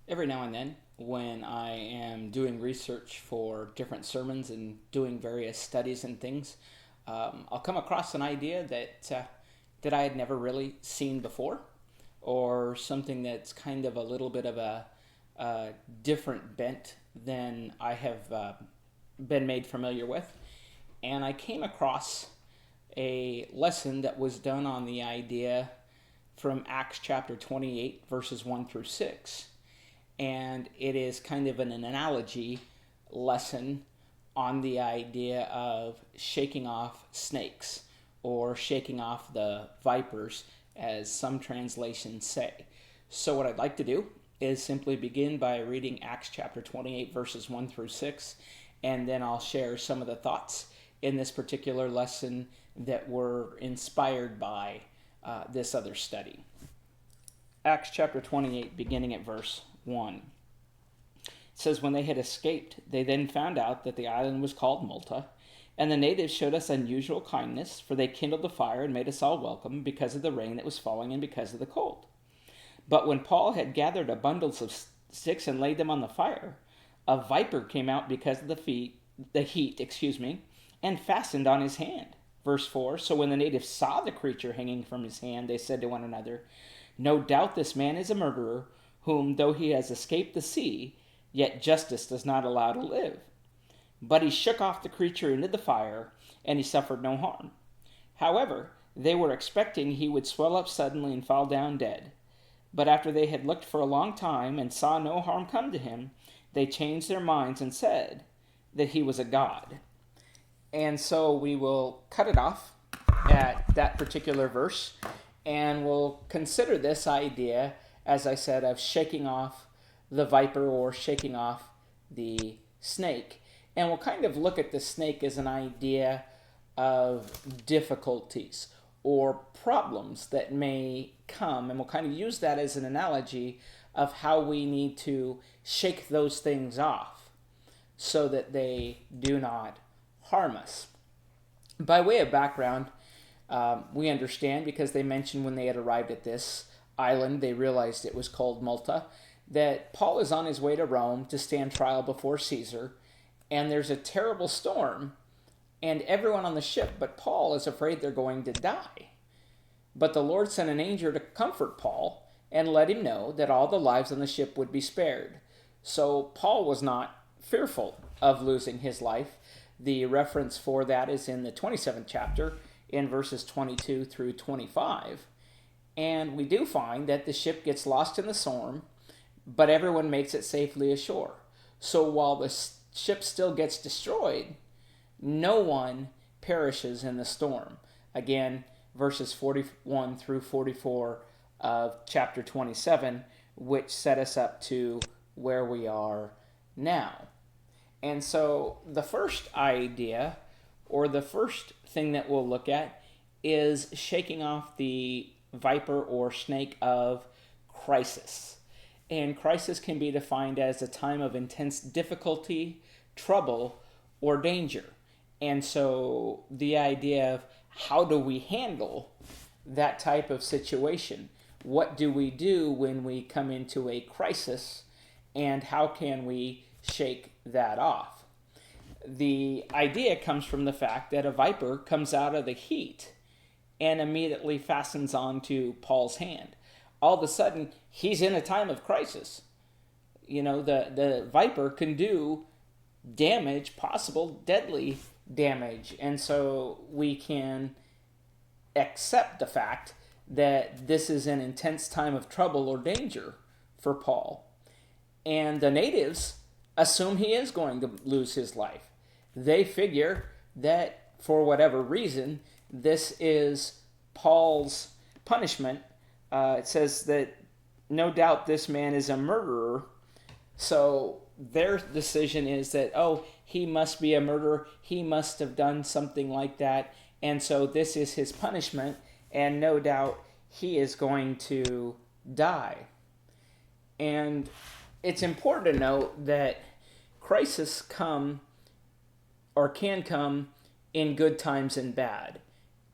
Every now and then, when I am doing research for different sermons and doing various studies and things, I'll come across an idea that I had never really seen before, or something that's kind of a little bit of a different bent than I have been made familiar with. And I came across a lesson that was done on the idea from Acts chapter 28, verses 1 through 6. And it is kind of an analogy lesson on the idea of shaking off snakes or shaking off the vipers, as some translations say. So, what I'd like to do is simply begin by reading Acts chapter 28, verses 1 through 6, and then I'll share some of the thoughts in this particular lesson that were inspired by this other study. Acts chapter 28, beginning at verse 1. It says, "When they had escaped, they then found out that the island was called Malta, and the natives showed us unusual kindness, for they kindled a fire and made us all welcome because of the rain that was falling and because of the cold. But when Paul had gathered a bundles of sticks and laid them on the fire, a viper came out because of the heat, and fastened on his hand." Verse 4, "So when the natives saw the creature hanging from his hand, they said to one another, 'No doubt this man is a murderer, whom, though he has escaped the sea, yet justice does not allow to live.' But he shook off the creature into the fire, and he suffered no harm. However, they were expecting he would swell up suddenly and fall down dead. But after they had looked for a long time and saw no harm come to him, they changed their minds and said that he was a god." And so we will cut it off at that particular verse, and we'll consider this idea, as I said, of shaking off the viper or shaking off the snake. And we'll kind of look at the snake as an idea of difficulties or problems that may come, and we'll kind of use that as an analogy of how we need to shake those things off so that they do not harm us. By way of background, we understand, because they mentioned when they had arrived at this island, they realized it was called Malta, that Paul is on his way to Rome to stand trial before Caesar, and there's a terrible storm, and everyone on the ship but Paul is afraid they're going to die. But the Lord sent an angel to comfort Paul and let him know that all the lives on the ship would be spared. So Paul was not fearful of losing his life. The reference for that is in the 27th chapter, in verses 22 through 25. And we do find that the ship gets lost in the storm, but everyone makes it safely ashore. So while the ship still gets destroyed, no one perishes in the storm. Again, verses 41 through 44 of chapter 27, which set us up to where we are now. And so the first idea, or the first thing that we'll look at, is shaking off the viper or snake of crisis. And crisis can be defined as a time of intense difficulty, trouble, or danger. And so the idea of how do we handle that type of situation? What do we do when we come into a crisis, and how can we shake that off? The idea comes from the fact that a viper comes out of the heat and immediately fastens onto Paul's hand. All of a sudden, he's in a time of crisis. You know, the viper can do damage, possible deadly damage. And so we can accept the fact that this is an intense time of trouble or danger for Paul. And the natives assume he is going to lose his life. They figure that for whatever reason, this is Paul's punishment. It says that no doubt this man is a murderer. So their decision is that, oh, he must be a murderer. He must have done something like that. And so this is his punishment. And no doubt he is going to die. And it's important to note that crises come or can come in good times and bad.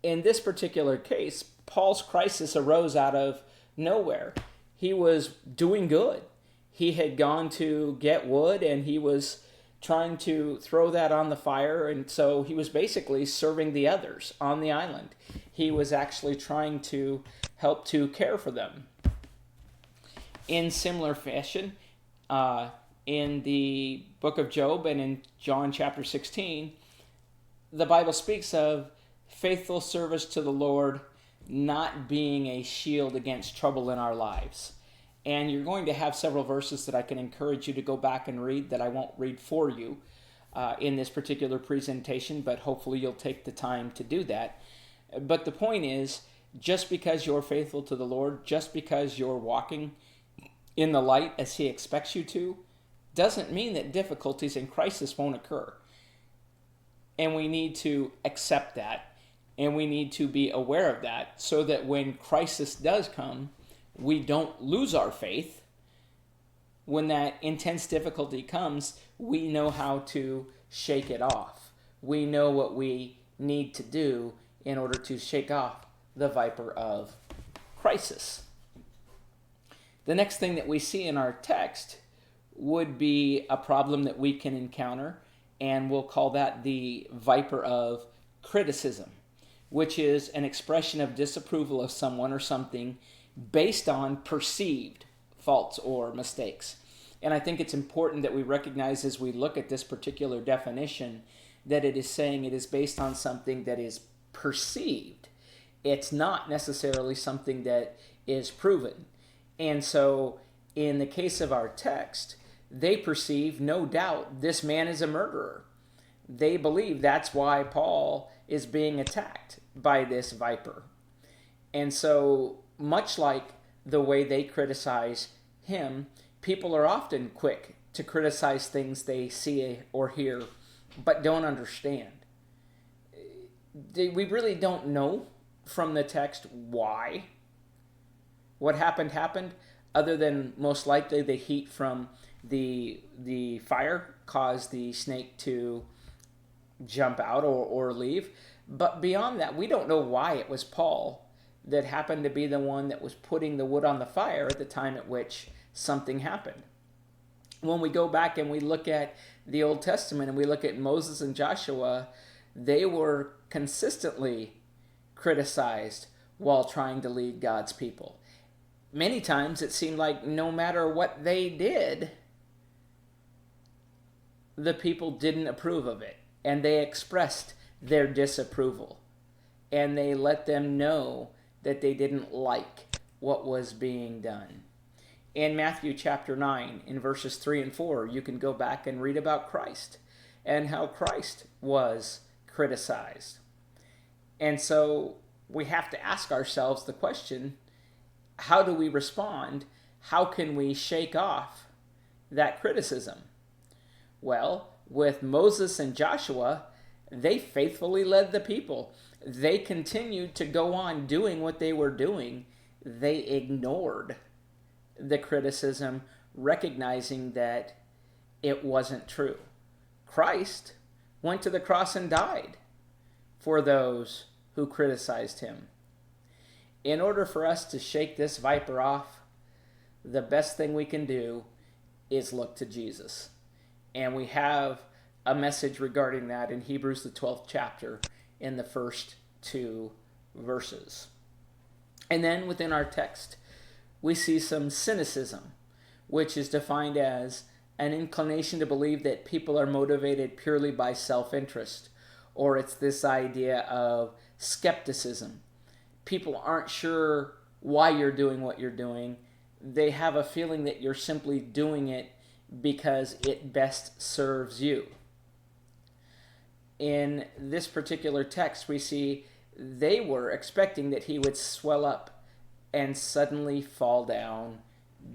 In this particular case, Paul's crisis arose out of nowhere. He was doing good. He had gone to get wood, and he was trying to throw that on the fire, and so he was basically serving the others on the island. He was actually trying to help to care for them. In similar fashion, in the book of Job and in John chapter 16, the Bible speaks of faithful service to the Lord not being a shield against trouble in our lives. And you're going to have several verses that I can encourage you to go back and read that I won't read for you in this particular presentation, but hopefully you'll take the time to do that. But the point is, just because you're faithful to the Lord, just because you're walking in the light as He expects you to, doesn't mean that difficulties and crisis won't occur. And we need to accept that, and we need to be aware of that, so that when crisis does come, we don't lose our faith. When that intense difficulty comes, we know how to shake it off. We know what we need to do in order to shake off the viper of crisis. The next thing that we see in our text would be a problem that we can encounter, and we'll call that the viper of criticism, which is an expression of disapproval of someone or something based on perceived faults or mistakes. And I think it's important that we recognize as we look at this particular definition that it is saying it is based on something that is perceived. It's not necessarily something that is proven. And so in the case of our text, they perceive, no doubt, this man is a murderer. They believe that's why Paul is being attacked by this viper. And so, much like the way they criticize him, people are often quick to criticize things they see or hear, but don't understand. We really don't know from the text why what happened, other than most likely the heat from the fire caused the snake to jump out or leave. But beyond that, we don't know why it was Paul that happened to be the one that was putting the wood on the fire at the time at which something happened. When we go back and we look at the Old Testament and we look at Moses and Joshua, they were consistently criticized while trying to lead God's people. Many times it seemed like no matter what they did, the people didn't approve of it, and they expressed their disapproval, and they let them know that they didn't like what was being done. In Matthew chapter 9, in verses 3 and 4, you can go back and read about Christ and how Christ was criticized. And so we have to ask ourselves the question, how do we respond? How can we shake off that criticism? Well, with Moses and Joshua, they faithfully led the people. They continued to go on doing what they were doing. They ignored the criticism, recognizing that it wasn't true. Christ went to the cross and died for those who criticized him. In order for us to shake this viper off, the best thing we can do is look to Jesus. And we have a message regarding that in Hebrews the 12th chapter in the first 2 verses. And then within our text, we see some cynicism, which is defined as an inclination to believe that people are motivated purely by self-interest, or it's this idea of skepticism. People aren't sure why you're doing what you're doing. They have a feeling that you're simply doing it because it best serves you. In this particular text, we see they were expecting that he would swell up and suddenly fall down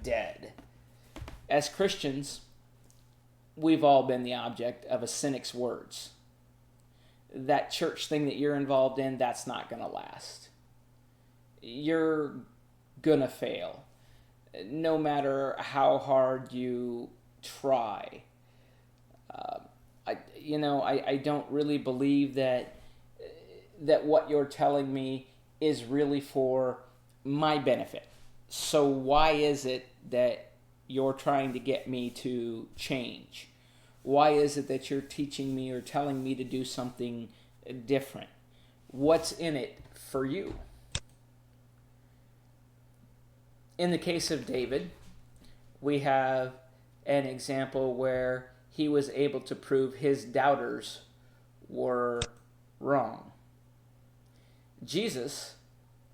dead. As Christians, we've all been the object of a cynic's words. That church thing that you're involved in, that's not going to last. You're going to fail, no matter how hard you try. I don't really believe that what you're telling me is really for my benefit. So why is it that you're trying to get me to change? Why is it that you're teaching me or telling me to do something different? What's in it for you? In the case of David, we have an example where he was able to prove his doubters were wrong. Jesus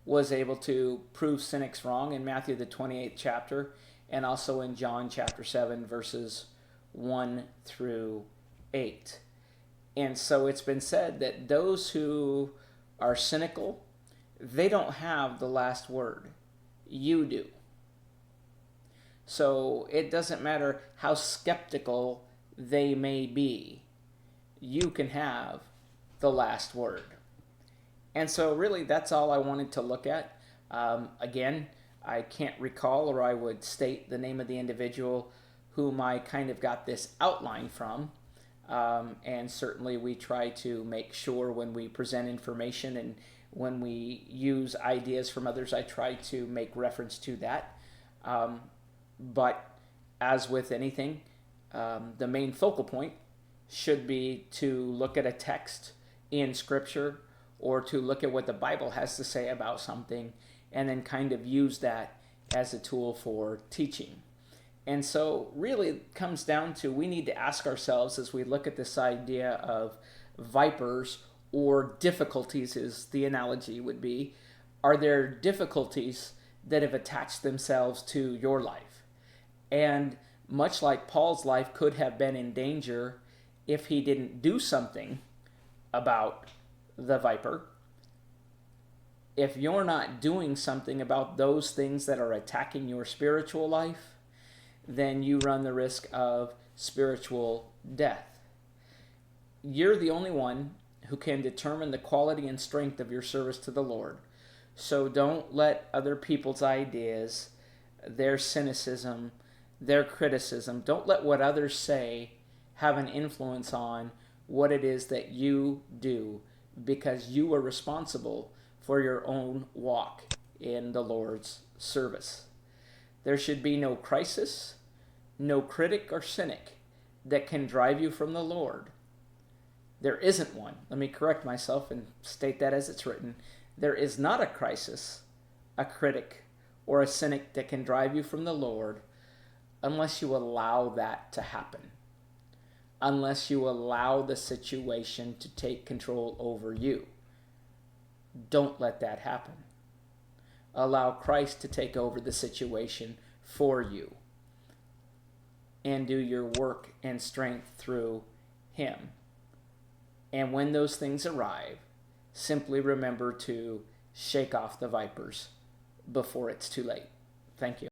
was able to prove cynics wrong in Matthew the 28th chapter and also in John chapter 7 verses 1 through 8. And so it's been said that those who are cynical, they don't have the last word. You do. So it doesn't matter how skeptical they may be. You can have the last word. And so really that's all I wanted to look at. Again, I can't recall, or I would state the name of the individual whom I kind of got this outline from. And certainly we try to make sure when we present information and when we use ideas from others, I try to make reference to that. But as with anything, the main focal point should be to look at a text in Scripture or to look at what the Bible has to say about something and then kind of use that as a tool for teaching. And so really it comes down to we need to ask ourselves as we look at this idea of vipers or difficulties, is the analogy would be, are there difficulties that have attached themselves to your life? And much like Paul's life could have been in danger if he didn't do something about the viper, if you're not doing something about those things that are attacking your spiritual life, then you run the risk of spiritual death. You're the only one who can determine the quality and strength of your service to the Lord. So don't let other people's ideas, their cynicism, their criticism, don't let what others say have an influence on what it is that you do, because you are responsible for your own walk in the Lord's service. There should be no crisis, no critic or cynic that can drive you from the Lord. There isn't one. Let me correct myself and state that as it's written. There is not a crisis, a critic, or a cynic that can drive you from the Lord unless you allow that to happen. Unless you allow the situation to take control over you. Don't let that happen. Allow Christ to take over the situation for you and do your work and strength through Him. And when those things arrive, simply remember to shake off the vipers before it's too late. Thank you.